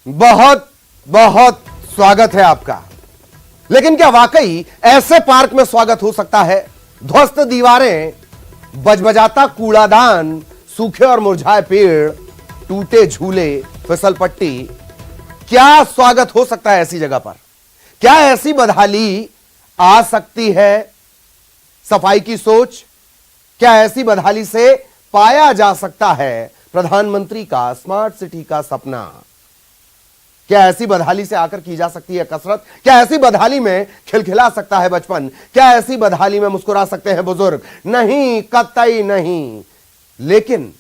बहुत बहुत स्वागत है आपका। लेकिन क्या वाकई ऐसे पार्क में स्वागत हो सकता है? ध्वस्त दीवारें, बजबजाता कूड़ादान, सूखे और मुरझाए पेड़, टूटे झूले, फिसल पट्टी, क्या स्वागत हो सकता है ऐसी जगह पर? क्या ऐसी बदहाली आ सकती है? सफाई की सोच, क्या ऐसी बदहाली से पाया जा सकता है प्रधानमंत्री का स्मार्ट सिटी का सपना? क्या ऐसी बदहाली से आकर की जा सकती है कसरत? क्या ऐसी बदहाली में खिलखिला सकता है बचपन? क्या ऐसी बदहाली में मुस्कुरा सकते हैं बुजुर्ग? नहीं, कतई नहीं। लेकिन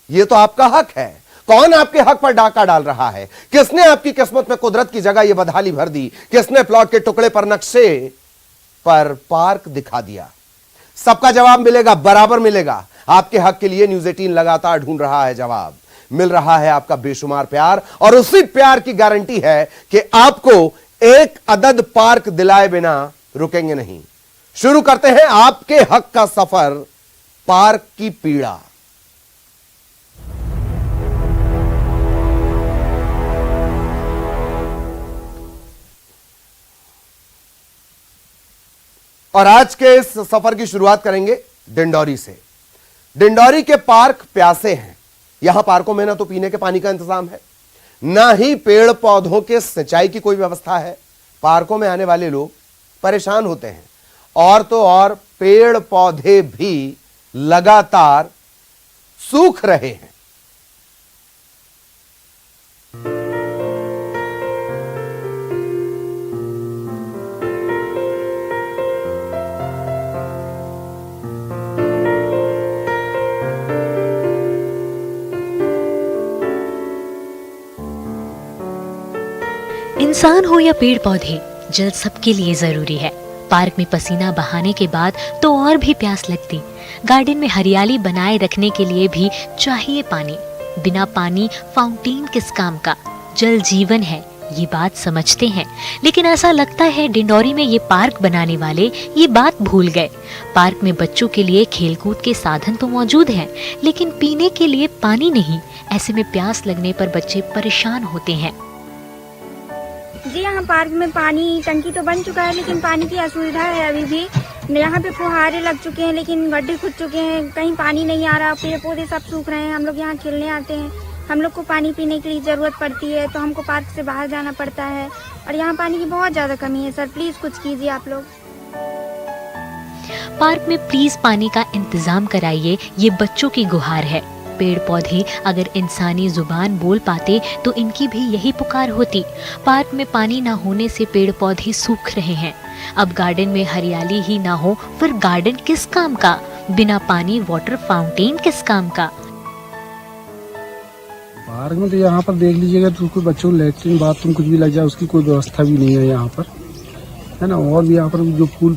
यह तो आपका हक है। कौन आपके हक पर डाका डाल रहा है? किसने आपकी किस्मत में कुदरत की जगह यह बदहाली भर दी? किसने प्लॉट के टुकड़े पर नक्शे पर पार्क दिखा दिया? सबका जवाब मिलेगा, बराबर मिलेगा। आपके हक के लिए न्यूज़ 18 लगातार ढूंढ रहा है जवाब। मिल रहा है आपका बेशुमार प्यार, और उसी प्यार की गारंटी है कि आपको एक अदद पार्क दिलाए बिना रुकेंगे नहीं। शुरू करते हैं आपके हक का सफर, पार्क की पीड़ा। और आज के इस सफर की शुरुआत करेंगे डिंडौरी से। डिंडौरी के पार्क प्यासे हैं। यहां पार्कों में ना तो पीने के पानी का इंतजाम है, ना ही पेड़ पौधों के सिंचाई की कोई व्यवस्था है। पार्कों में आने वाले लोग परेशान होते हैं, और तो और पेड़ पौधे भी लगातार सूख रहे हैं। इंसान हो या पेड़ पौधे, जल सबके लिए जरूरी है। पार्क में पसीना बहाने के बाद तो और भी प्यास लगती। गार्डन में हरियाली बनाए रखने के लिए भी चाहिए पानी। बिना पानी फाउंटेन किस काम का? जल जीवन है, ये बात समझते हैं, लेकिन ऐसा लगता है डिंडौरी में ये पार्क बनाने वाले ये बात भूल गए। पार्क में बच्चों के लिए खेलकूद के साधन तो मौजूद हैं, लेकिन पीने के लिए पानी नहीं। ऐसे में प्यास लगने पर बच्चे परेशान होते हैं। जी, यहाँ पार्क में पानी टंकी तो बन चुका है, लेकिन पानी की असुविधा है अभी भी। यहाँ पे फुहारे लग चुके हैं, लेकिन गड्ढे खुद चुके हैं, कहीं पानी नहीं आ रहा, पेड़ पौधे सब सूख रहे हैं। हम लोग यहाँ खेलने आते हैं, हम लोग को पानी पीने के लिए जरूरत पड़ती है, तो हमको पार्क से बाहर जाना पड़ता है, और यहाँ पानी की बहुत ज्यादा कमी है। सर प्लीज कुछ कीजिए आप लोग। पार्क में प्लीज पानी का इंतजाम कराइए, ये बच्चों की गुहार है। पेड़ पौधे अगर इंसानी जुबान बोल पाते तो इनकी भी यही पुकार होती। पार्क में पानी ना होने से पेड़ पौधे सूख रहे हैं। अब गार्डन में हरियाली ही ना हो फिर गार्डन किस काम का? बिना पानी वाटर फाउंटेन किस काम का? पार्क में तो यहाँ पर देख लीजिएगा तो कोई बच्चों को लैट्रिन बाथरूम कुछ भी लग जाए उसकी कोई व्यवस्था भी नहीं है यहाँ पर, है ना। और भी यहाँ पर जो फूल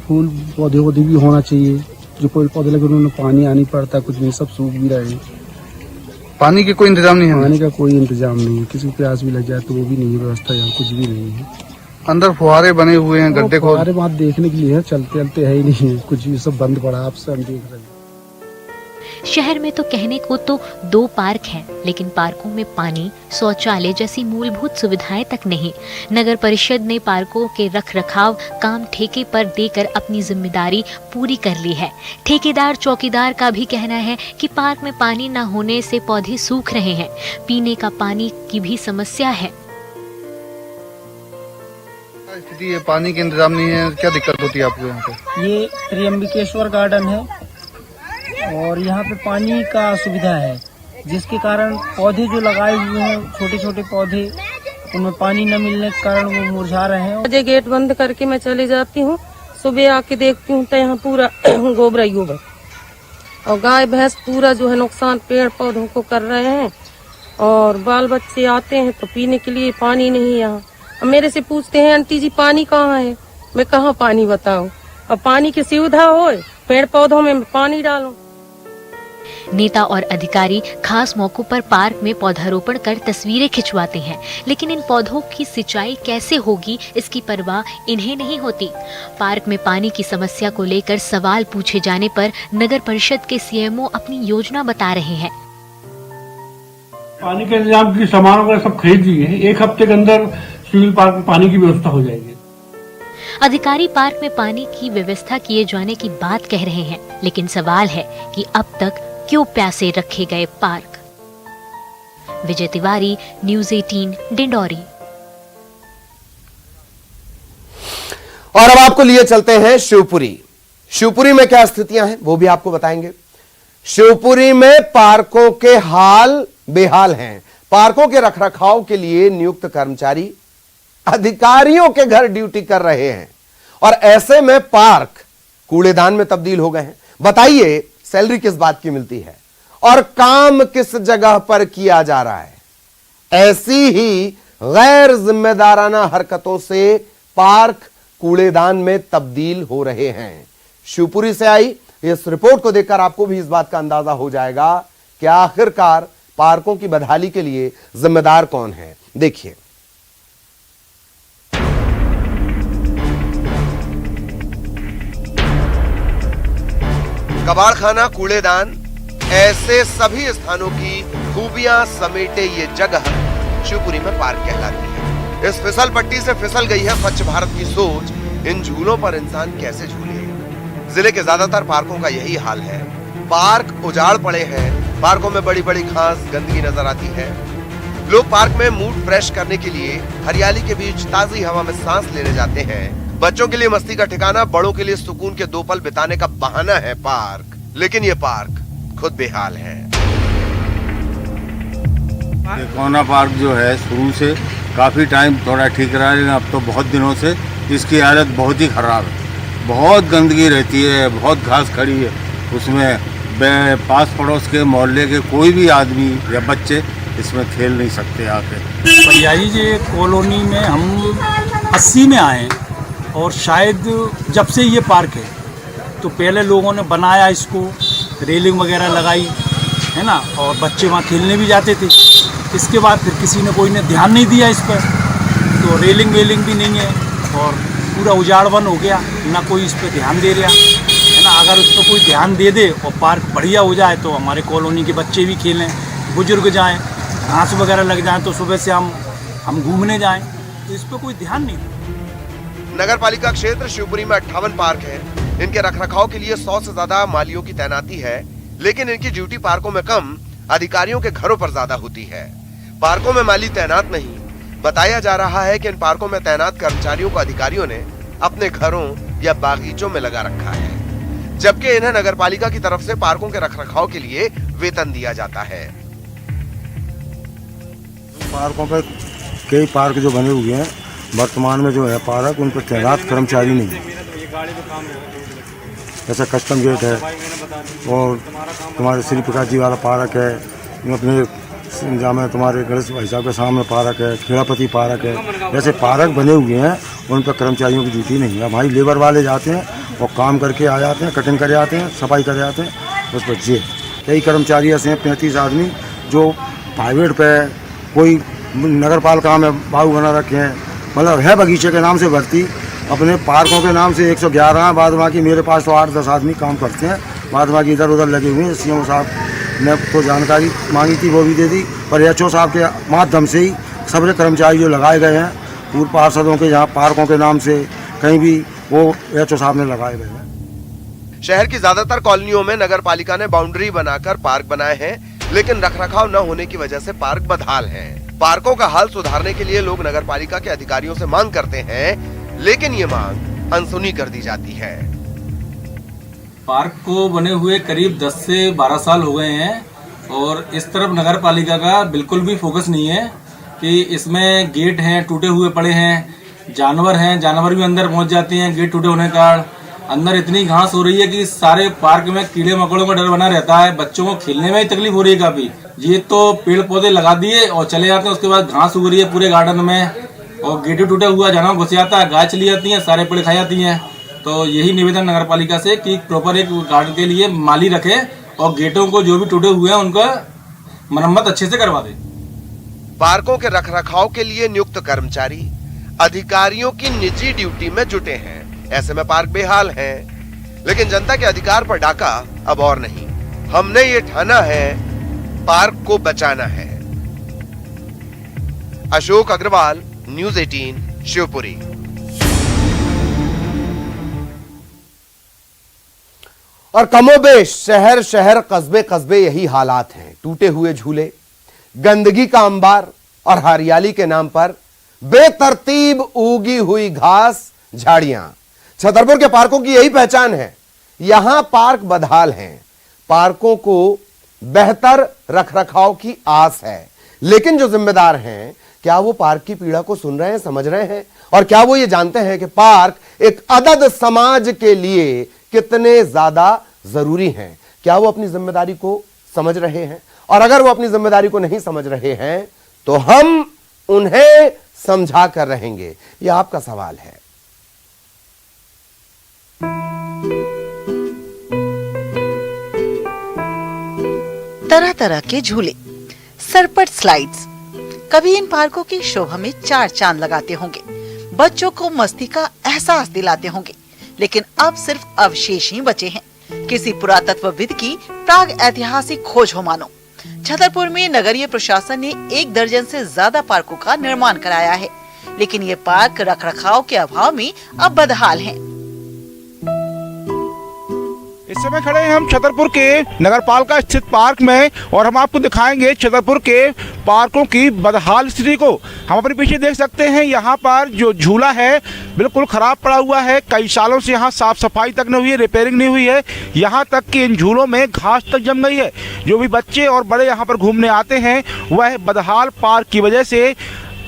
पौधे भी होना चाहिए। जो पेड़ पौधे लगे उन्होंने पानी आनी पड़ता, कुछ नहीं, सब सूख भी रहे। पानी की कोई इंतजाम नहीं है? पानी का कोई इंतजाम नहीं है। किसी को प्यास भी लग जाए तो वो भी नहीं है व्यवस्था, यहाँ कुछ भी नहीं है। अंदर फुहारे बने हुए हैं, गड्ढे खोद। फुहारे बात देखने के लिए है, चलते है ही नहीं है, कुछ भी सब बंद पड़ा। आपसे हम देख रहे हैं। शहर में तो कहने को तो 2 पार्क हैं, लेकिन पार्कों में पानी, शौचालय जैसी मूलभूत सुविधाएं तक नहीं। नगर परिषद ने पार्कों के रखरखाव काम ठेके पर देकर अपनी जिम्मेदारी पूरी कर ली है। ठेकेदार चौकीदार का भी कहना है कि पार्क में पानी न होने से पौधे सूख रहे हैं। पीने का पानी की भी समस्या है। स्थिति है, पानी का इंतजाम नहीं है, क्या दिक्कत होती है आपको यहाँ पे? ये त्र्यंबकेश्वर गार्डन है और यहाँ पे पानी का सुविधा है, जिसके कारण पौधे जो लगाए हुए हैं, छोटे छोटे पौधे, उनमें पानी न मिलने के कारण वो मुरझा रहे हैं। मुझे गेट बंद करके मैं चली जाती हूँ, सुबह आके देखती हूँ तो यहाँ पूरा गोबर ही गोबर, और गाय भैंस पूरा जो है नुकसान पेड़ पौधों को कर रहे हैं। और बाल बच्चे आते हैं तो पीने के लिए पानी नहीं यहाँ। अब मेरे से पूछते हैं आंटी जी पानी कहाँ है? मैं कहाँ पानी बताऊँ? अब पानी की सुविधा हो, पेड़ पौधों में पानी डालूं। नेता और अधिकारी खास मौकों पर पार्क में पौधारोपण कर तस्वीरें खिंचवाते हैं, लेकिन इन पौधों की सिंचाई कैसे होगी इसकी परवाह इन्हें नहीं होती। पार्क में पानी की समस्या को लेकर सवाल पूछे जाने पर नगर परिषद के सीएमओ अपनी योजना बता रहे हैं। पानी के इंतजाम की सामान वगैरह सब खरीद लिए हैं। 1 हफ्ते के अंदर सिविल पार्क में पानी की व्यवस्था हो जाएगी। अधिकारी पार्क में पानी की व्यवस्था किए जाने की बात कह रहे हैं, लेकिन सवाल है कि अब तक क्यों प्यासे रखे गए पार्क। विजय तिवारी, न्यूज़ 18, डिंडौरी। और अब आपको लिए चलते हैं शिवपुरी। शिवपुरी में क्या स्थितियां हैं वो भी आपको बताएंगे। शिवपुरी में पार्कों के हाल बेहाल हैं। पार्कों के रखरखाव के लिए नियुक्त कर्मचारी अधिकारियों के घर ड्यूटी कर रहे हैं और ऐसे में पार्क कूड़ेदान में तब्दील हो गए हैं। बताइए सैलरी किस बात की मिलती है और काम किस जगह पर किया जा रहा है। ऐसी ही गैर जिम्मेदाराना हरकतों से पार्क कूड़ेदान में तब्दील हो रहे हैं। शिवपुरी से आई इस रिपोर्ट को देखकर आपको भी इस बात का अंदाजा हो जाएगा कि आखिरकार पार्कों की बदहाली के लिए जिम्मेदार कौन है। देखिए, कबाड़खाना, कूड़ेदान, ऐसे सभी स्थानों की खूबियां समेटे ये जगह शिवपुरी में पार्क कहलाती है। इस फिसल पट्टी से फिसल गई है स्वच्छ भारत की सोच। इन झूलों पर इंसान कैसे झूले। जिले के ज्यादातर पार्कों का यही हाल है। पार्क उजाड़ पड़े हैं। पार्कों में बड़ी बड़ी घास, गंदगी नजर आती है। लोग पार्क में मूड फ्रेश करने के लिए हरियाली के बीच ताजी हवा में सांस लेने जाते हैं। बच्चों के लिए मस्ती का ठिकाना, बड़ों के लिए सुकून के 2 पल बिताने का बहाना है पार्क। लेकिन ये पार्क खुद बेहाल है। कोना पार्क जो है शुरू से काफी टाइम थोड़ा ठीक रहा है, लेकिन अब तो बहुत दिनों से इसकी हालत बहुत ही खराब है। बहुत गंदगी रहती है, बहुत घास खड़ी है उसमें। पास पड़ोस के मोहल्ले के कोई भी आदमी या बच्चे इसमें खेल नहीं सकते आके। परियाई जी कॉलोनी में हम 80 में आए और शायद जब से ये पार्क है तो पहले लोगों ने बनाया इसको, रेलिंग वगैरह लगाई है ना, और बच्चे वहाँ खेलने भी जाते थे। इसके बाद फिर किसी ने कोई ने ध्यान नहीं दिया इस पर, तो रेलिंग वेलिंग भी नहीं है और पूरा उजाड़ वन हो गया, ना कोई इस पर ध्यान दे रहा है ना। अगर उस पर कोई ध्यान दे दे और पार्क बढ़िया हो जाए तो हमारे कॉलोनी के बच्चे भी खेलें, बुजुर्ग जाएं, घास वगैरह लग जाए तो सुबह से हम घूमने जाएं, तो इस पर कोई ध्यान नहीं। नगर पालिका क्षेत्र शिवपुरी में 58 पार्क है। इनके रखरखाव के लिए 100 से ज्यादा मालियों की तैनाती है, लेकिन इनकी ड्यूटी पार्कों में कम, अधिकारियों के घरों पर ज्यादा होती है। पार्कों में माली तैनात नहीं। बताया जा रहा है कि इन पार्कों में तैनात कर्मचारियों को अधिकारियों ने अपने घरों या बागीचों में लगा रखा है, जबकि इन्हें नगर पालिका की तरफ से पार्कों के रखरखाव के लिए वेतन दिया जाता है। पार्कों पर कई पार्क जो बने हुए हैं वर्तमान में जो है पार्क, उन पर तैनात कर्मचारी नहीं है। जैसे कस्टम गेट है और तुम्हारे श्री प्रकाश जी वाला पार्क है, अपने जहाँ में तुम्हारे गणेश भाई साहब के सामने पार्क है, खेड़ापति पार्क है। जैसे पार्क बने हुए हैं उन पर कर्मचारियों की ड्यूटी नहीं है। हमारी लेबर वाले जाते हैं और काम करके आ जाते हैं, कटिंग करे आते हैं, सफाई करे आते हैं, उस पर जे कई कर्मचारी ऐसे हैं 35 आदमी जो प्राइवेट पे, कोई नगर पालिका में बाबू बना रखे हैं, मतलब है बगीचे के नाम से भर्ती, अपने पार्कों के नाम से 111 हैं। बाद बाकी मेरे पास तो 8-10 आदमी काम करते हैं, बाद बाकी इधर उधर लगे हुए हैं। सीएम साहब ने तो जानकारी मांगी थी, वो भी दे दी, पर एचओ साहब के माध्यम से ही सभी कर्मचारी जो लगाए गए हैं पूर्व पार्षदों के, यहाँ पार्कों के नाम से कहीं भी, वो एचओ साहब ने लगाए गए हैं। शहर की ज्यादातर कॉलोनियों में नगर पालिका ने बाउंड्री बनाकर पार्क बनाए हैं, लेकिन रखरखाव न होने की वजह से पार्क बदहाल हैं। पार्कों का हाल सुधारने के लिए लोग नगर पालिका के अधिकारियों से मांग करते हैं, लेकिन ये मांग अनसुनी कर दी जाती है। पार्क को बने हुए करीब 10 से 12 साल हो गए हैं और इस तरफ नगर पालिका का बिल्कुल भी फोकस नहीं है कि इसमें गेट हैं टूटे हुए पड़े हैं, जानवर हैं, जानवर भी अंदर पहुंच जाते हैं गेट टूटे होने का। अंदर इतनी घास हो रही है कि सारे पार्क में कीड़े मकोड़ों का डर बना रहता है, बच्चों को खेलने में ही तकलीफ हो रही है काफी। ये तो पेड़ पौधे लगा दिए और चले जाते हैं, उसके बाद घास उग रही है पूरे गार्डन में और गेट टूटा हुआ, जानवर घुस जाता है, गाय चली जाती है, सारे पेड़ खा जाती हैं। तो यही निवेदन नगर पालिका से कि प्रॉपर एक गार्डन के लिए माली रखे और गेटों को जो भी टूटे हुए हैं उनका मरम्मत अच्छे से करवा दे। पार्कों के रखरखाव के लिए नियुक्त कर्मचारी अधिकारियों की निजी ड्यूटी में जुटे हैं। ऐसे में पार्क बेहाल हैं, लेकिन जनता के अधिकार पर डाका अब और नहीं। हमने ये ठाना है, पार्क को बचाना है। अशोक अग्रवाल, न्यूज 18 शिवपुरी। और कमोबेश शहर शहर कस्बे कस्बे यही हालात हैं। टूटे हुए झूले, गंदगी का अंबार और हरियाली के नाम पर बेतरतीब उगी हुई घास, झाड़ियां। छतरपुर के पार्कों की यही पहचान है। यहां पार्क बदहाल हैं। पार्कों को बेहतर रखरखाव की आस है, लेकिन जो जिम्मेदार हैं, क्या वो पार्क की पीड़ा को सुन रहे हैं, समझ रहे हैं? और क्या वो ये जानते हैं कि पार्क एक अदद समाज के लिए कितने ज्यादा जरूरी हैं? क्या वो अपनी जिम्मेदारी को समझ रहे हैं? और अगर वो अपनी जिम्मेदारी को नहीं समझ रहे हैं तो हम उन्हें समझा कर रहेंगे। यह आपका सवाल है। तरह तरह के झूले, सरपट स्लाइड्स, कभी इन पार्कों की शोभा में चार चांद लगाते होंगे, बच्चों को मस्ती का एहसास दिलाते होंगे, लेकिन अब सिर्फ अवशेष ही बचे हैं। किसी पुरातत्वविद की प्राग ऐतिहासिक खोज हो मानो। छतरपुर में नगरीय प्रशासन ने 1 दर्जन से ज्यादा पार्कों का निर्माण कराया है, लेकिन ये पार्क रखरखाव के अभाव में अब बदहाल हैं। इस समय खड़े हैं हम छतरपुर के नगरपालिका स्थित पार्क में और हम आपको दिखाएंगे छतरपुर के पार्कों की बदहाल स्थिति को। हम अपने पीछे देख सकते हैं, यहाँ पर जो झूला है बिल्कुल खराब पड़ा हुआ है। कई सालों से यहाँ साफ सफाई तक नहीं हुई है, रिपेयरिंग नहीं हुई है। यहाँ तक कि इन झूलों में घास तक जम गई है। जो भी बच्चे और बड़े यहाँ पर घूमने आते हैं वह बदहाल पार्क की वजह से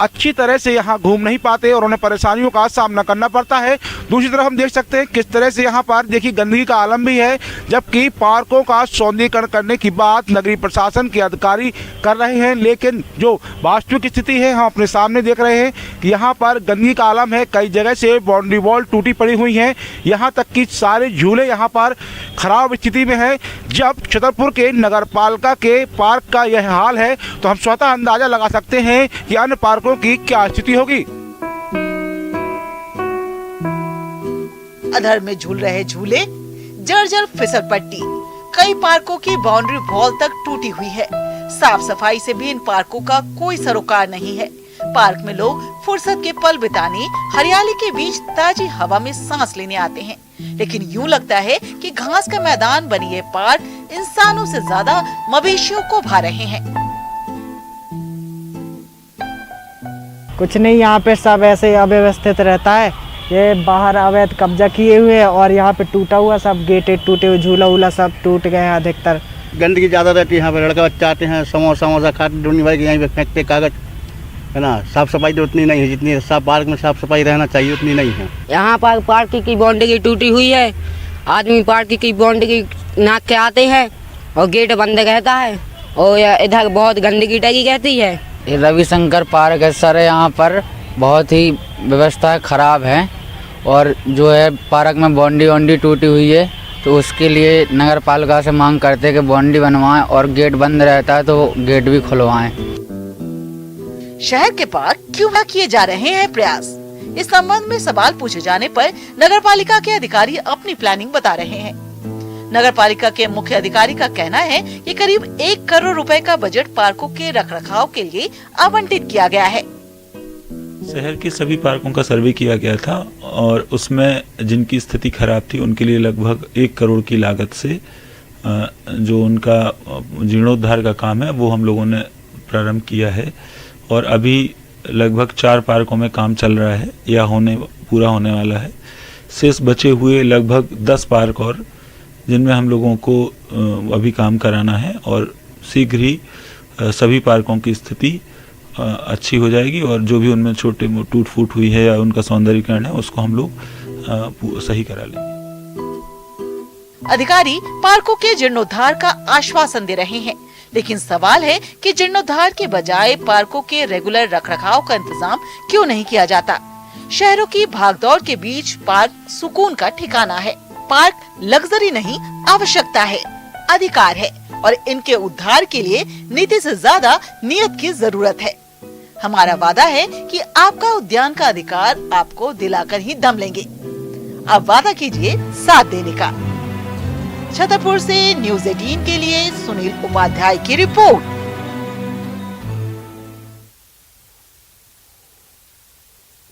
अच्छी तरह से यहाँ घूम नहीं पाते और उन्हें परेशानियों का सामना करना पड़ता है। दूसरी तरफ हम देख सकते हैं किस तरह से यहाँ पर देखिए गंदगी का आलम भी है, जबकि पार्कों का सौंदर्यीकरण करने की बात नगरीय प्रशासन के अधिकारी कर रहे हैं, लेकिन जो वास्तविक स्थिति है हम अपने सामने देख रहे हैं कि यहाँ पर गंदगी का आलम है। कई जगह से बाउंड्री वॉल टूटी पड़ी हुई हैं, यहाँ तक कि सारे झूले यहाँ पर खराब स्थिति में है। जब छतरपुर के नगरपालिका के पार्क का यह हाल है तो हम स्वतः अंदाजा लगा सकते हैं कि अन्य पार्कों की क्या स्थिति होगी। अधर में झूल रहे झूले, जर्जर फिसल पट्टी, कई पार्कों की बाउंड्री वॉल तक टूटी हुई है। साफ सफाई से भी इन पार्कों का कोई सरोकार नहीं है। पार्क में लोग फुर्सत के पल बिताने, हरियाली के बीच ताजी हवा में सांस लेने आते हैं, लेकिन यूं लगता है कि घास का मैदान बनी ये पार्क इंसानों से ज्यादा मवेशियों को भा रहे हैं। कुछ नहीं, यहाँ पे सब ऐसे अव्यवस्थित रहता है। ये बाहर अवैध कब्जा किए हुए हैं और यहाँ पे टूटा हुआ सब गेटे टूटे हुए, झूला वूला सब टूट गए हैं अधिकतर। गंदगी ज़्यादा रहती है यहाँ पे। लड़का बच्चे आते हैं, समोसा खाते ढूंढने वाले यहीं पे फेंकते कागज, है ना। साफ सफाई तो उतनी नहीं है जितनी साफ पार्क में साफ सफाई रहना चाहिए, उतनी नहीं है। यहाँ पर पार्क की बाउंड्री टूटी हुई है। आदमी पार्क की बाउंड्री नाक के आते हैं और गेट बंद रहता है और इधर बहुत गंदगी टगी रहती है। ये रविशंकर पार्क है सर, यहाँ पर बहुत ही व्यवस्था खराब है और जो है पार्क में बाउंड्री टूटी हुई है, तो उसके लिए नगर पालिका से मांग करते हैं कि बाउंड्री बनवाएं और गेट बंद रहता है तो गेट भी खुलवाएं। शहर के पार्क क्यों न किए जा रहे हैं प्रयास? इस संबंध में सवाल पूछे जाने पर नगर पालिका के अधिकारी अपनी प्लानिंग बता रहे हैं। नगर पालिका के मुख्य अधिकारी का कहना है कि करीब 1 करोड़ रुपए का बजट पार्कों के रखरखाव के लिए आवंटित किया गया है। शहर के सभी पार्कों का सर्वे किया गया था और उसमें जिनकी स्थिति खराब थी उनके लिए लगभग 1 करोड़ की लागत से जो उनका जीर्णोद्धार का काम है वो हम लोगों ने प्रारंभ किया है और अभी लगभग 4 पार्कों में काम चल रहा है या पूरा होने वाला है। शेष बचे हुए लगभग 10 पार्क और जिनमें हम लोगों को अभी काम कराना है और शीघ्र ही सभी पार्कों की स्थिति अच्छी हो जाएगी और जो भी उनमें छोटे टूट फूट हुई है या उनका सौंदर्यीकरण है उसको हम लोग सही करा लेंगे। अधिकारी पार्कों के जीर्णोद्धार का आश्वासन दे रहे हैं, लेकिन सवाल है कि जीर्णोद्धार के बजाय पार्कों के रेगुलर रखरखाव का इंतजाम क्यों नहीं किया जाता। शहरों की भागदौड़ के बीच पार्क सुकून का ठिकाना है। पार्क लग्जरी नहीं, आवश्यकता है, अधिकार है और इनके उद्धार के लिए नीति से ज्यादा नियत की जरूरत है। हमारा वादा है कि आपका उद्यान का अधिकार आपको दिलाकर ही दम लेंगे। अब वादा कीजिए साथ देने का। छतरपुर से न्यूज 18 के लिए सुनील उपाध्याय की रिपोर्ट।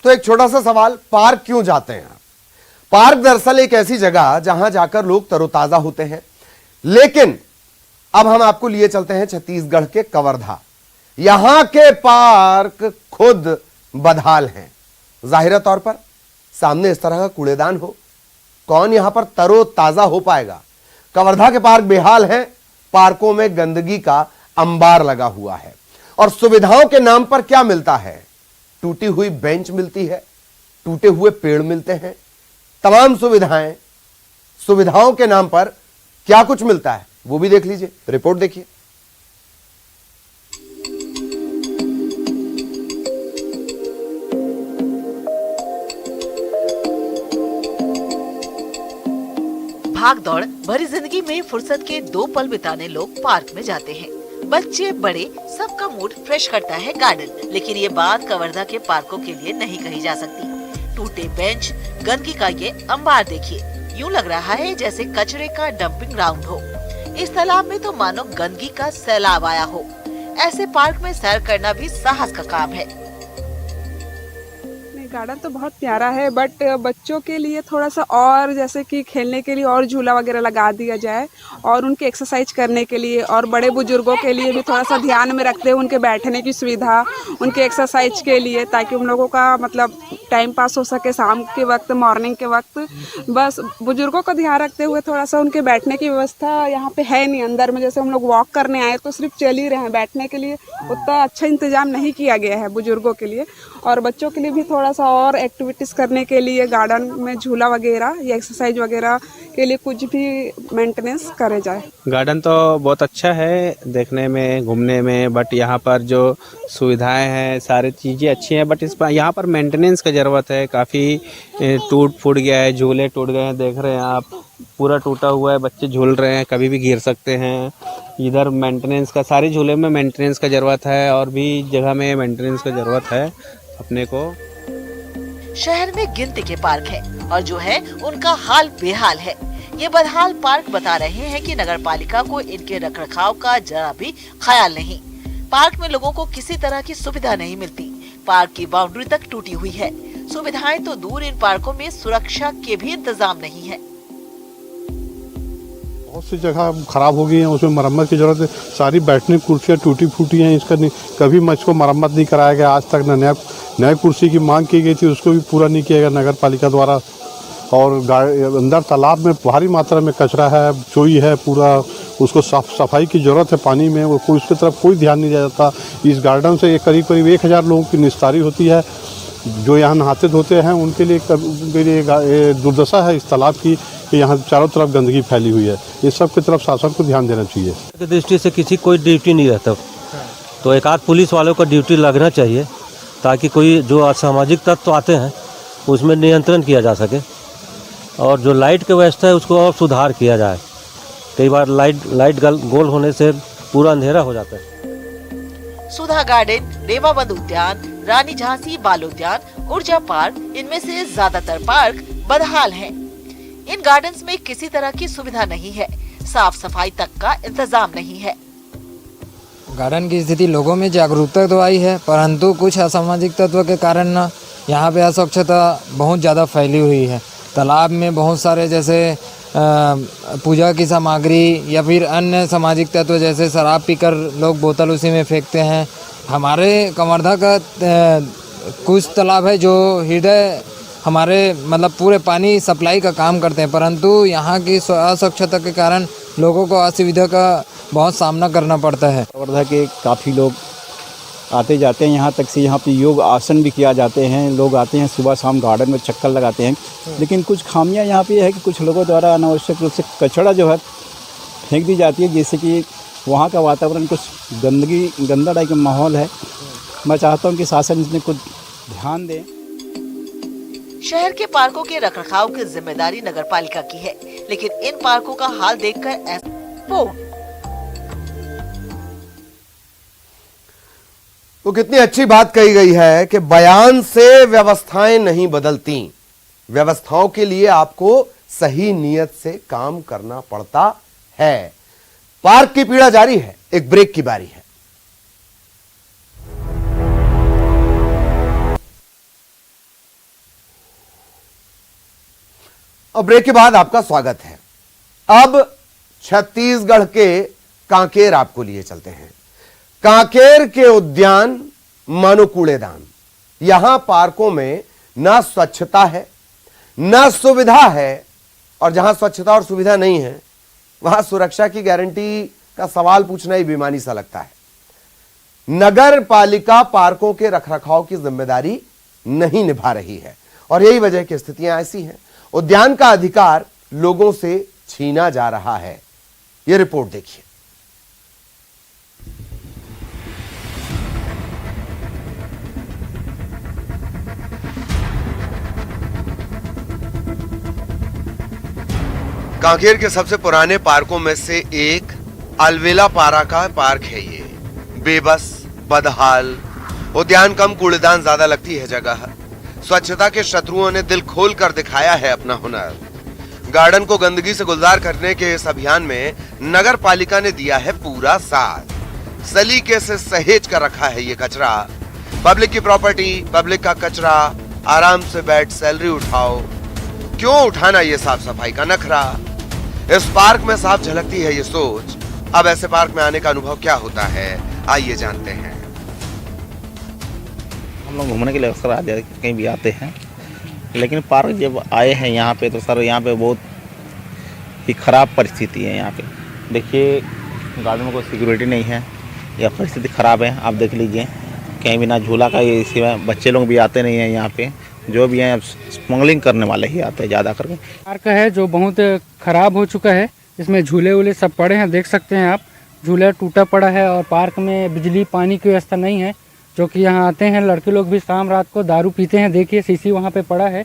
तो एक छोटा सा सवाल, पार्क क्यों जाते हैं आप? पार्क दरअसल एक ऐसी जगह जहां जाकर लोग तरोताजा होते हैं। लेकिन अब हम आपको लिए चलते हैं छत्तीसगढ़ के कवर्धा। यहां के पार्क खुद बदहाल हैं। जाहिर तौर पर सामने इस तरह का कूड़ेदान हो, कौन यहां पर तरोताजा हो पाएगा? कवर्धा के पार्क बेहाल हैं। पार्कों में गंदगी का अंबार लगा हुआ है और सुविधाओं के नाम पर क्या मिलता है? टूटी हुई बेंच मिलती है, टूटे हुए पेड़ मिलते हैं, तमाम सुविधाओं के नाम पर क्या कुछ मिलता है वो भी देख लीजिए, रिपोर्ट देखिए। भाग दौड़ भरी जिंदगी में फुर्सत के 2 पल बिताने लोग पार्क में जाते हैं। बच्चे बड़े सबका मूड फ्रेश करता है गार्डन। लेकिन ये बात कवर्धा के पार्कों के लिए नहीं कही जा सकती। टूटे बेंच, गंदगी का ये अंबार देखिए, यूं लग रहा है जैसे कचरे का डंपिंग ग्राउंड हो। इस तालाब में तो मानो गंदगी का सैलाब आया हो। ऐसे पार्क में सैर करना भी साहस का काम है। गार्डन तो बहुत प्यारा है, बट बच्चों के लिए थोड़ा सा और जैसे कि खेलने के लिए और झूला वगैरह लगा दिया जाए और उनके एक्सरसाइज करने के लिए, और बड़े बुजुर्गों के लिए भी थोड़ा सा ध्यान में रखते हुए उनके बैठने की सुविधा, उनके एक्सरसाइज के लिए, ताकि उन लोगों का मतलब टाइम पास हो सके शाम के वक्त, मॉर्निंग के वक्त। बस बुजुर्गों का ध्यान रखते हुए थोड़ा सा उनके बैठने की व्यवस्था यहाँ पे है नहीं। अंदर में जैसे हम लोग वॉक करने आए तो सिर्फ चल ही रहे हैं, बैठने के लिए उतना अच्छा इंतजाम नहीं किया गया है बुजुर्गों के लिए। और बच्चों के लिए भी थोड़ा सा और एक्टिविटीज़ करने के लिए गार्डन में झूला वगैरह या एक्सरसाइज वगैरह के लिए कुछ भी मेंटेनेंस करे जाए। गार्डन तो बहुत अच्छा है देखने में, घूमने में, बट यहाँ पर जो सुविधाएं हैं सारी चीज़ें अच्छी हैं, बट इस पर यहाँ पर मेंटेनेंस की ज़रूरत है। काफ़ी टूट फूट गया है, झूले टूट गए हैं, देख रहे हैं आप, पूरा टूटा हुआ है, बच्चे झूल रहे हैं, कभी भी गिर सकते हैं। इधर मेंटेनेंस का, सारे झूले में मेंटेनेंस का ज़रूरत है और भी जगह में मेंटेनेंस का ज़रूरत है अपने को। शहर में गिनती के पार्क है और जो है उनका हाल बेहाल है। ये बदहाल पार्क बता रहे हैं कि नगरपालिका को इनके रखरखाव का जरा भी ख्याल नहीं। पार्क में लोगों को किसी तरह की सुविधा नहीं मिलती। पार्क की बाउंड्री तक टूटी हुई है। सुविधाएं तो दूर, इन पार्कों में सुरक्षा के भी इंतजाम नहीं है। बहुत सी जगह खराब हो गई है, उसमें मरम्मत की जरूरत है। सारी बैठने की कुर्सियाँ टूटी फूटी हैं, इसका कभी इसको मरम्मत नहीं कराया गया आज तक। नए कुर्सी की मांग की गई थी, उसको भी पूरा नहीं किया गया नगर पालिका द्वारा। और अंदर तालाब में भारी मात्रा में कचरा है, चोई है, पूरा उसको सफाई की जरूरत है। पानी में वो कोई उसकी तरफ कोई ध्यान नहीं दिया जाता। इस गार्डन से करीब 1000 लोगों की निस्तारी होती है जो यहाँ नहाते धोते हैं। उनके लिए दुर्दशा है इस तालाब की कि यहाँ चारों तरफ गंदगी फैली हुई है। इस सब की तरफ शासन को ध्यान देना चाहिए। दृष्टि से किसी कोई ड्यूटी नहीं रहता, तो एक आध पुलिस वालों को ड्यूटी लगना चाहिए ताकि कोई जो असामाजिक तत्व आते हैं उसमें नियंत्रण किया जा सके। और जो लाइट की व्यवस्था है उसको और सुधार किया जाए। कई बार लाइट गोल होने से पूरा अंधेरा हो जाता है। सुधा गार्डन, रेवाबंद उद्यान, रानी झांसी बाल उद्यान, ऊर्जा पार्क, इनमें से ज्यादातर पार्क बदहाल हैं। इन गार्डन्स में किसी तरह की सुविधा नहीं है, साफ सफाई तक का इंतजाम नहीं है। गार्डन की स्थिति, लोगों में जागरूकता तो आई है, परंतु कुछ असामाजिक तत्व के कारण ना यहाँ पे अस्वच्छता बहुत ज़्यादा फैली हुई है। तालाब में बहुत सारे जैसे पूजा की सामग्री या फिर अन्य सामाजिक तत्व जैसे शराब पीकर लोग बोतल उसी में फेंकते हैं। हमारे कवर्धा का कुछ तालाब है जो हृदय हमारे मतलब पूरे पानी सप्लाई का काम करते हैं, परंतु यहाँ की अस्वच्छता के कारण लोगों को असुविधा का बहुत सामना करना पड़ता है। कवर्धा के काफ़ी लोग आते जाते हैं, यहाँ तक से यहाँ पे योग आसन भी किया जाते हैं। लोग आते हैं सुबह शाम गार्डन में चक्कर लगाते हैं, लेकिन कुछ खामियाँ यहाँ पे है कि कुछ लोगों द्वारा अनावश्यक रूप से कचरा जो है फेंक दी जाती है, जिससे कि वहाँ का वातावरण कुछ गंदा टाइप का माहौल है। मैं चाहता हूँ कि शासन इसमें कुछ ध्यान दें। शहर के पार्कों के रखरखाव की जिम्मेदारी नगरपालिका की है, लेकिन इन पार्कों का हाल देखकर ऐसा तो कितनी अच्छी बात कही गई है कि बयान से व्यवस्थाएं नहीं बदलती। व्यवस्थाओं के लिए आपको सही नियत से काम करना पड़ता है। पार्क की पीड़ा जारी है, एक ब्रेक की बारी है। और ब्रेक के बाद आपका स्वागत है। अब छत्तीसगढ़ के कांकेर आपको लिए चलते हैं। कांकेर के उद्यान मानो कूड़ेदान। यहां पार्कों में ना स्वच्छता है ना सुविधा है, और जहां स्वच्छता और सुविधा नहीं है वहां सुरक्षा की गारंटी का सवाल पूछना ही बेईमानी सा लगता है। नगर पालिका पार्कों के रखरखाव की जिम्मेदारी नहीं निभा रही है और यही वजह की स्थितियां ऐसी हैं। उद्यान का अधिकार लोगों से छीना जा रहा है। यह रिपोर्ट देखिए। कांकेर के सबसे पुराने पार्कों में से एक अलवेला पारा का पार्क है। ये बेबस, बदहाल, उद्यान कम कूड़ेदान ज्यादा लगती है जगह। स्वच्छता के शत्रुओं ने दिल खोल कर दिखाया है अपना हुनर। गार्डन को गंदगी से गुलजार करने के इस अभियान में नगर पालिका ने दिया है पूरा साथ। सलीके से सहेज कर रखा है ये कचरा। पब्लिक की प्रॉपर्टी, पब्लिक का कचरा, आराम से बैठ सैलरी उठाओ। क्यों उठाना ये साफ सफाई का नखरा? इस पार्क में साफ झलकती है ये सोच। अब ऐसे पार्क में आने का अनुभव क्या होता है, आइए जानते हैं। हम लोग घूमने के लिए अक्सर आ जाते, कहीं भी आते हैं, लेकिन पार्क जब आए हैं यहाँ पे तो सर यहाँ पे बहुत ही ख़राब परिस्थिति है। यहाँ पे देखिए गार्डन में कोई सिक्योरिटी नहीं है, यह परिस्थिति ख़राब है। आप देख लीजिए कहीं भी ना झूला का, ये इसी में बच्चे लोग भी आते नहीं हैं यहाँ पे। जो भी हैं स्मगलिंग करने वाले ही आते हैं ज़्यादा करके। पार्क है जो बहुत ख़राब हो चुका है। इसमें झूले वूले सब पड़े हैं, देख सकते हैं आप। झूला टूटा पड़ा है और पार्क में बिजली पानी की व्यवस्था नहीं है। जो कि यहाँ आते हैं लड़के लोग भी शाम रात को दारू पीते हैं। देखिए सीसी वहाँ पे पड़ा है,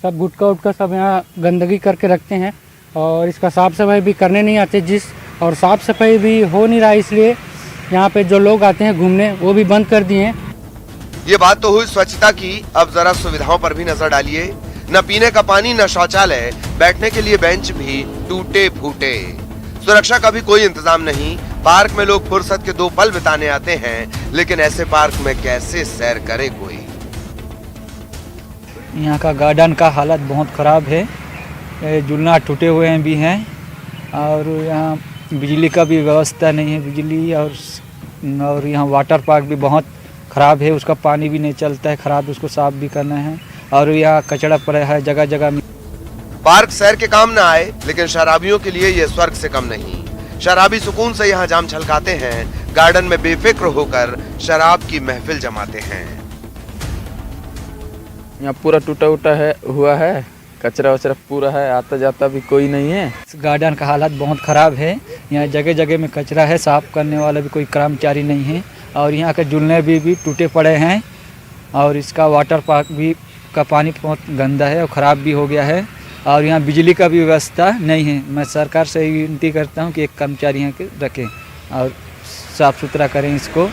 सब गुटका उटका सब यहाँ गंदगी करके रखते हैं और इसका साफ़ सफाई भी करने नहीं आते और साफ़ सफाई भी हो नहीं रहा, इसलिए यहाँ पे जो लोग आते हैं घूमने वो भी बंद कर दिए हैं। ये बात तो हुई स्वच्छता की, अब जरा सुविधाओं पर भी नजर डालिए। न पीने का पानी, न शौचालय, बैठने के लिए बेंच भी टूटे फूटे। सुरक्षा का भी कोई इंतजाम नहीं। पार्क में लोग फुर्सत के 2 पल बिताने आते हैं, लेकिन ऐसे पार्क में कैसे सैर करे कोई? यहाँ का गार्डन का हालत बहुत ख़राब है। झूलना टूटे हुए भी हैं और यहाँ बिजली का भी व्यवस्था नहीं है। बिजली और यहाँ वाटर पार्क भी बहुत ख़राब है, उसका पानी भी नहीं चलता है ख़राब, उसको साफ़ भी करना है। और यहाँ कचरा पड़ा है जगह जगह। पार्क सैर के काम न आए, लेकिन शराबियों के लिए ये स्वर्ग से कम नहीं। शराबी सुकून से यहाँ जाम छलकाते हैं, गार्डन में बेफिक्र होकर शराब की महफिल जमाते हैं। यहाँ पूरा टूटा उटा हुआ है, कचरा वचरा पूरा है, आता जाता भी कोई नहीं है। इस गार्डन का हालत बहुत ख़राब है। यहाँ जगह जगह में कचरा है, साफ़ करने वाला भी कोई कर्मचारी नहीं है। और यहाँ के झूलने भी टूटे पड़े हैं और इसका वाटर पार्क भी का पानी बहुत गंदा है और ख़राब भी हो गया है। और यहाँ बिजली का भी व्यवस्था नहीं है। मैं सरकार से विनती करता हूँ कि एक कर्मचारी यहाँ के रखें और साफ़ सुथरा करें इसको।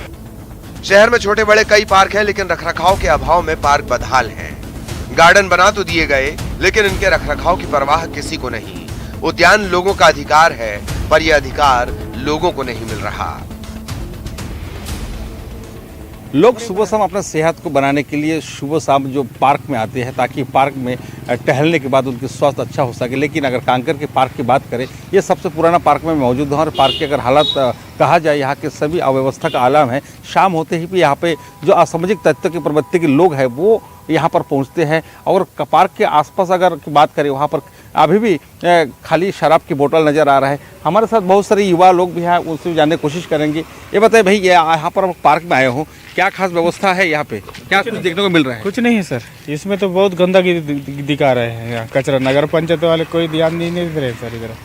शहर में छोटे बड़े कई पार्क हैं, लेकिन रखरखाव के अभाव में पार्क बदहाल हैं। गार्डन बना तो दिए गए, लेकिन इनके रखरखाव की परवाह किसी को नहीं। उद्यान लोगों का अधिकार है, पर यह अधिकार लोगों को नहीं मिल रहा। लोग सुबह शाम अपना सेहत को बनाने के लिए सुबह शाम जो पार्क में आते हैं, ताकि पार्क में टहलने के बाद उनकी स्वास्थ्य अच्छा हो सके। लेकिन अगर कांकेर के पार्क की बात करें, ये सबसे पुराना पार्क में मौजूद है और पार्क की अगर हालत कहा जाए, यहाँ के सभी अव्यवस्था का आलम है। शाम होते ही भी यहाँ पे जो असामाजिक तत्व के प्रवृत्ति के लोग हैं वो यहाँ पर पहुँचते हैं। और पार्क के आसपास अगर बात करें, वहाँ पर अभी भी खाली शराब की बोतल नज़र आ रहा है। हमारे साथ बहुत सारे युवा लोग भी हैं, उनसे जानने की कोशिश करेंगे। ये बताइए भाई, यहाँ पर पार्क में आए हो, क्या खास व्यवस्था है यहाँ पे, क्या कुछ देखने को मिल रहा है? कुछ नहीं है सर, इसमें तो बहुत गंदगी दिखा रहे हैं। यहाँ कचरा, नगर पंचायत वाले कोई ध्यान नहीं दे रहे सर। इधर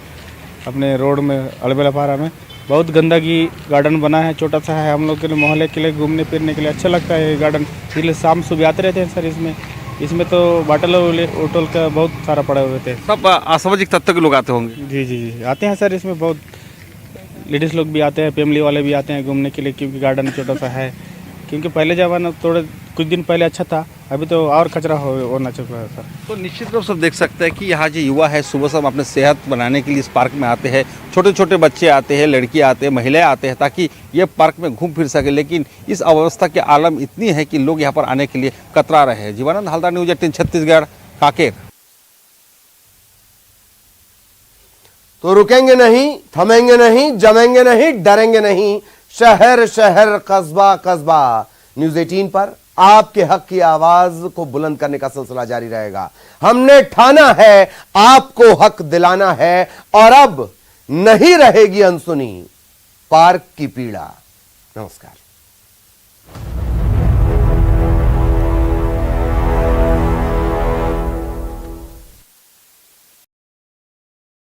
अपने रोड में अलबेला पारा में बहुत गंदगी। गार्डन बना है, छोटा सा है, हम लोग के लिए मोहल्ले के लिए घूमने फिरने के लिए अच्छा लगता है ये गार्डन। इसलिए शाम सुबह आते रहते हैं सर। इसमें तो बाटल होटल का बहुत सारा पड़े हुए थे। सब असामाजिक तत्व के लोग आते होंगे? जी आते हैं सर। इसमें बहुत लेडीज़ लोग भी आते हैं, फैमिली वाले भी आते हैं घूमने के लिए, क्योंकि गार्डन छोटा सा है। क्योंकि पहले ज़माना थोड़े कुछ दिन पहले अच्छा था, अभी तो और कचरा होना चुका है सर। तो निश्चित रूप से देख सकते हैं कि यहाँ जो युवा है सुबह शाम अपने सेहत बनाने के लिए इस पार्क में आते हैं। छोटे छोटे बच्चे आते हैं, लड़कियाँ आते हैं, महिलाएं आते हैं, ताकि ये पार्क में घूम फिर सके। लेकिन इस अव्यवस्था की आलम इतनी है कि लोग यहाँ पर आने के लिए कतरा रहे हैं। जीवानंद हालदार, न्यूज़ 18 छत्तीसगढ़, कांकेर। तो रुकेंगे नहीं, थमेंगे नहीं, जमेंगे नहीं, डरेंगे नहीं। शहर शहर, कस्बा कस्बा, न्यूज़ 18 पर आपके हक की आवाज को बुलंद करने का सिलसिला जारी रहेगा। हमने ठाना है, आपको हक दिलाना है, और अब नहीं रहेगी अनसुनी पार्क की पीड़ा। नमस्कार।